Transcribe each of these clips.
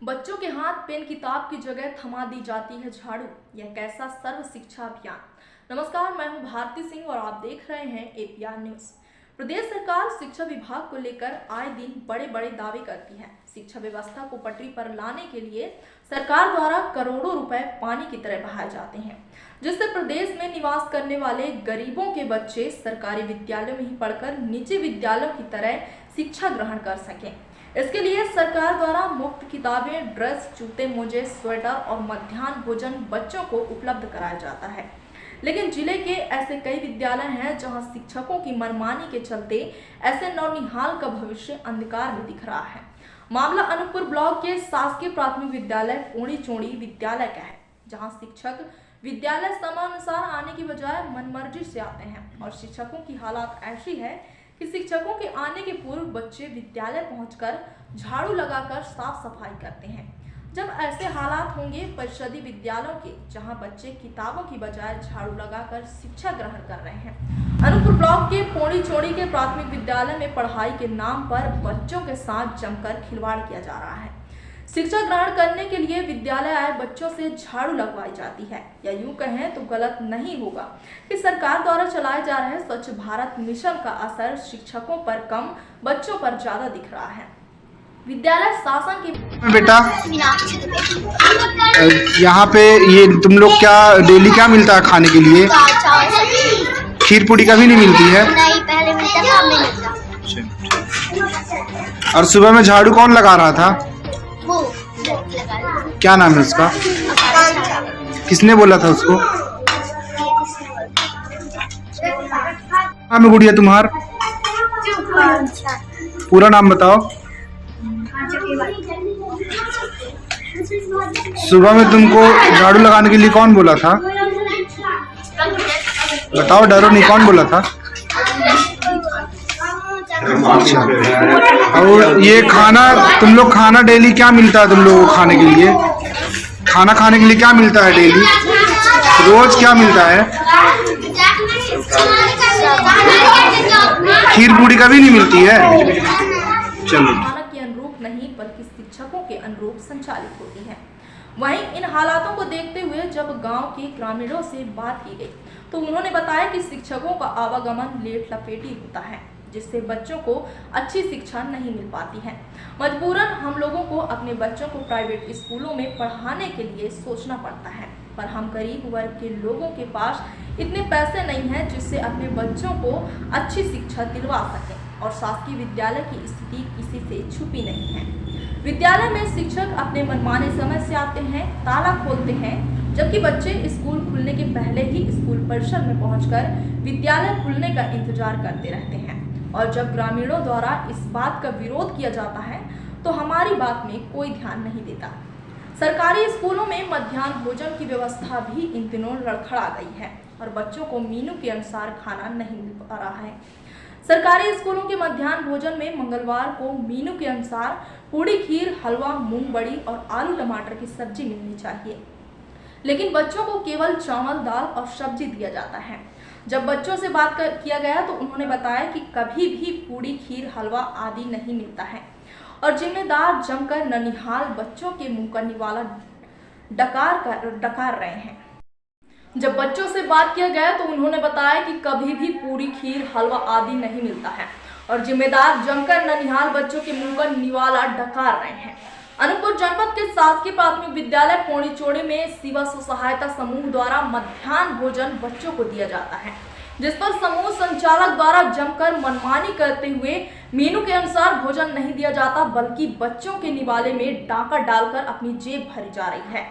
बच्चों के हाथ पेन किताब की जगह थमा दी जाती है झाड़ू। यह कैसा सर्व शिक्षा अभियान। नमस्कार, मैं हूं भारती सिंह और आप देख रहे हैं एपीआर न्यूज। प्रदेश सरकार शिक्षा विभाग को लेकर आए दिन बड़े बड़े दावे करती है। शिक्षा व्यवस्था को पटरी पर लाने के लिए सरकार द्वारा करोड़ों रुपए पानी की तरह बहाए जाते हैं, जिससे प्रदेश में निवास करने वाले गरीबों के बच्चे सरकारी विद्यालयों में ही पढ़कर निजी विद्यालयों की तरह शिक्षा ग्रहण कर सकें। इसके लिए सरकार द्वारा मुफ्त किताबें, ड्रेस, जूते, मोजे, स्वेटर और मध्याह्न भोजन बच्चों को उपलब्ध कराया जाता है। लेकिन जिले के ऐसे कई विद्यालय हैं जहां शिक्षकों की मनमानी के चलते ऐसे नौनिहाल का भविष्य अंधकार में दिख रहा है। मामला अनूपपुर ब्लॉक के शासकीय प्राथमिक विद्यालय पोड़ी चोड़ी विद्यालय का है, जहां शिक्षक विद्यालय समयानुसार आने की बजाय मनमर्जी से आते हैं और शिक्षकों की हालत ऐसी है कि शिक्षकों के आने के पूर्व बच्चे विद्यालय पहुंचकर झाड़ू लगाकर साफ सफाई करते हैं। जब ऐसे हालात होंगे परिषदीय विद्यालयों के, जहां बच्चे किताबों की बजाय झाड़ू लगाकर शिक्षा ग्रहण कर रहे हैं। अनूपपुर ब्लॉक के पोड़ी चोड़ी के प्राथमिक विद्यालय में पढ़ाई के नाम पर बच्चों के साथ जमकर खिलवाड़ किया जा रहा है। शिक्षा ग्रहण करने के लिए विद्यालय आए बच्चों से झाड़ू लगवाई जाती है। या यूं कहें तो गलत नहीं होगा कि सरकार द्वारा चलाए जा रहे स्वच्छ भारत मिशन का असर शिक्षकों पर कम, बच्चों पर ज्यादा दिख रहा है। विद्यालय शासन की बेटा यहाँ पे ये तुम लोग क्या डेली क्या मिलता है खाने के लिए? खीर पूड़ी कभी नहीं मिलती है? नहीं, पहले मिलता था, अब नहीं मिलता। और सुबह में झाड़ू कौन लगा रहा था? वो लगा। क्या नाम है उसका? किसने बोला था उसको? नाम है गुड़िया तुम्हार? पूरा नाम बताओ। सुबह में तुमको झाड़ू लगाने के लिए कौन बोला था? बताओ, डरो नहीं, कौन बोला था? अच्छा, और ये खाना तुम लोग खाना डेली क्या मिलता है तुम लोगों को खाने के लिए? खाना खाने के लिए क्या मिलता है डेली? रोज क्या मिलता है? खीर पूड़ी कभी नहीं मिलती है? चलो, के अनुरूप नहीं बल्कि शिक्षकों के अनुरूप संचालित होती है। वहीं इन हालातों को देखते हुए जब गांव के ग्रामीणों से बात की गई तो उन्होंने बताया कि शिक्षकों का आवागमन लेट लपेटी होता है, जिससे बच्चों को अच्छी शिक्षा नहीं मिल पाती है। मजबूरन हम लोगों को अपने बच्चों को प्राइवेट स्कूलों में पढ़ाने के लिए सोचना पड़ता है, पर हम गरीब वर्ग के लोगों के पास इतने पैसे नहीं हैं जिससे अपने बच्चों को अच्छी शिक्षा दिलवा सकें। और शासकीय विद्यालय की स्थिति किसी से छुपी नहीं है। विद्यालय में शिक्षक अपने मनमाने समय से आते हैं, ताला खोलते हैं, जबकि बच्चे स्कूल खुलने के पहले ही स्कूल परिसर में पहुंचकर विद्यालय खुलने का इंतजार करते रहते हैं। और जब ग्रामीणों द्वारा इस बात का विरोध किया जाता है तो हमारी बात में कोई ध्यान नहीं देता। सरकारी स्कूलों में मध्याह्न भोजन की व्यवस्था भी इन दिनों लड़खड़ा गई है और बच्चों को मेनू के अनुसार खाना नहीं मिल पा रहा है। सरकारी स्कूलों के मध्याह्न भोजन में मंगलवार को मेनू के अनुसार पूड़ी, खीर, हलवा, मूंग बड़ी और आलू टमाटर की सब्जी मिलनी चाहिए, लेकिन बच्चों को केवल चावल, दाल और सब्जी दिया जाता है। जब बच्चों से बात किया गया तो उन्होंने बताया कि कभी भी पूड़ी, खीर, हलवा आदि नहीं मिलता है और जिम्मेदार जमकर ननिहाल बच्चों के मुंह का निवाला डकार रहे हैं। जब बच्चों से बात किया गया तो उन्होंने बताया कि कभी भी पूरी, खीर, हलवा आदि नहीं मिलता है और जिम्मेदार जमकर ननिहाल बच्चों के मुंह का निवाला डकार रहे हैं। अनूपपुर जनपद के शासकीय प्राथमिक विद्यालय पोड़ी चोड़ी में सेवा स्व सहायता समूह द्वारा मध्याह्न भोजन बच्चों को दिया जाता है, जिस पर समूह संचालक द्वारा जमकर मनमानी करते हुए मेनू के अनुसार भोजन नहीं दिया जाता, बल्कि बच्चों के निवाले में डाका डालकर अपनी जेब भरी जा रही है।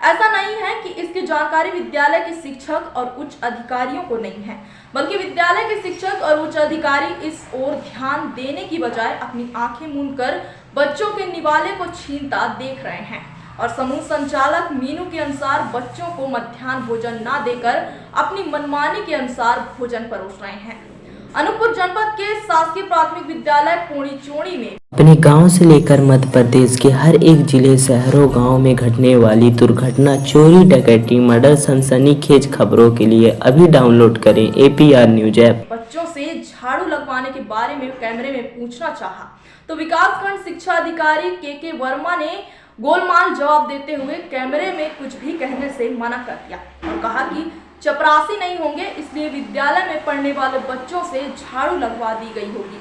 ऐसा नहीं है कि इसकी जानकारी विद्यालय के शिक्षक और उच्च अधिकारियों को नहीं है, बल्कि विद्यालय के शिक्षक और उच्च अधिकारी इस ओर ध्यान देने की बजाय अपनी आंखें मूंदकर बच्चों के निवाले को छीनता देख रहे हैं और समूह संचालक मेनू के अनुसार बच्चों को मध्याह्न भोजन न देकर अपनी मनमानी के अनुसार भोजन परोस रहे हैं। अनूपपुर जनपद के शासकीय प्राथमिक विद्यालय पोड़ी चोड़ी में अपने गांव से लेकर मध्य प्रदेश के हर एक जिले, शहरों, गांव में घटने वाली दुर्घटना, चोरी, डकैती, मर्डर, सनसनीखेज खबरों के लिए अभी डाउनलोड करें एपीआर न्यूज ऐप। बच्चों से झाड़ू लगवाने के बारे में कैमरे में पूछना चाहा तो विकासखंड शिक्षा अधिकारी के वर्मा ने गोलमाल जवाब देते हुए कैमरे में कुछ भी कहने से मना कर दिया और कहा कि चपरासी नहीं होंगे, इसलिए विद्यालय में पढ़ने वाले बच्चों से झाड़ू लगवा दी गई होगी।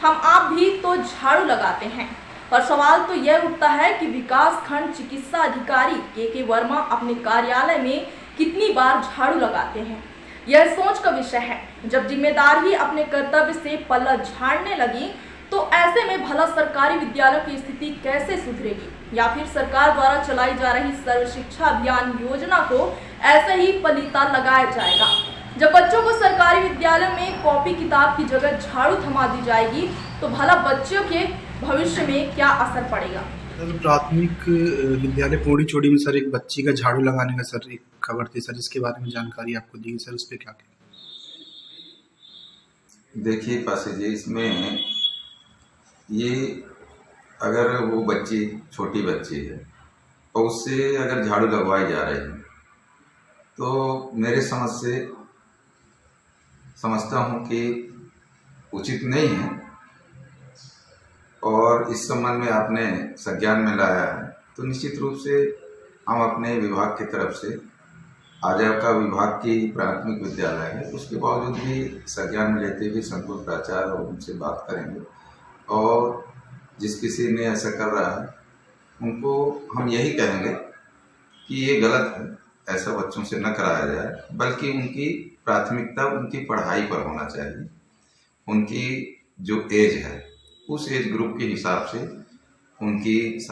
हम आप भी तो झाड़ू लगाते हैं। और सवाल तो यह उठता है कि विकास खंड चिकित्सा अधिकारी के वर्मा अपने कार्यालय में कितनी बार झाड़ू लगाते हैं। यह सोच का विषय है। जब जिम्मेदार ही अपने कर्तव्य से पल्ला झाड़ने लगी तो ऐसे में भला सरकारी विद्यालयों की स्थिति कैसे सुधरेगी, या फिर सरकार द्वारा चलाई जा रही सर्व शिक्षा अभियान योजना को ऐसे ही पलीता लगाया जाएगा। जब बच्चों को सरकारी विद्यालय में कॉपी किताब की जगह झाड़ू थमा दी जाएगी तो भला बच्चों के भविष्य में क्या असर पड़ेगा। सर, प्राथमिक विद्यालय पौड़ी चोड़ी में सर एक बच्ची का झाड़ू लगाने का सर एक खबर थी सर, इसके बारे में जानकारी आपको दी सर, उस पर क्या कहें? देखिए पासे जी, इसमें ये अगर वो बच्ची छोटी बच्ची है और उससे अगर झाड़ू लगवाई जा रही है तो मेरे समझ से समझता हूँ कि उचित नहीं है, और इस संबंध में आपने संज्ञान में लाया है तो निश्चित रूप से हम अपने विभाग की तरफ से, आज आपका विभाग की प्राथमिक विद्यालय है, उसके बावजूद भी संज्ञान में लेते हुए संकुल प्राचार्य और उनसे बात करेंगे, और जिस किसी ने ऐसा कर रहा है उनको हम यही कहेंगे कि ये गलत है, ऐसा बच्चों से न कराया जाए, बल्कि उनकी प्राथमिकता उनकी पढ़ाई पर होना चाहिए। उनकी जो एज है उस एज ग्रुप के हिसाब से उनकी